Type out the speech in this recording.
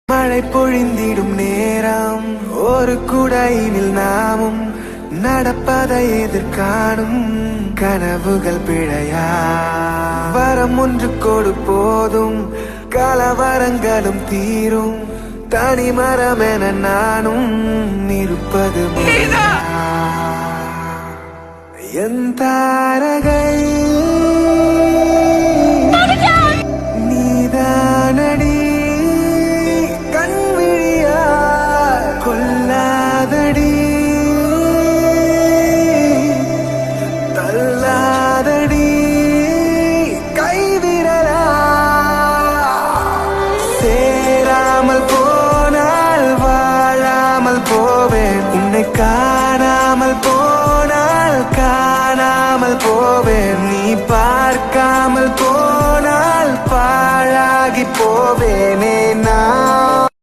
மழை பொழிந்திடும் நேரம் ஒரு குடையினில் நாமும் நடப்பதை எதிர்காணும் கனவுகள் பிழையா வரம் ஒன்று கொடு போதும் கலவரங்களும் தீரும் தனி மரம் என நானும் இருப்பது என் தாரகை நீதானடி கொல்லாதடி தள்ளாதடி கைவிரலா சேராமல் போனால் வாழாமல் போவேன் உன்னை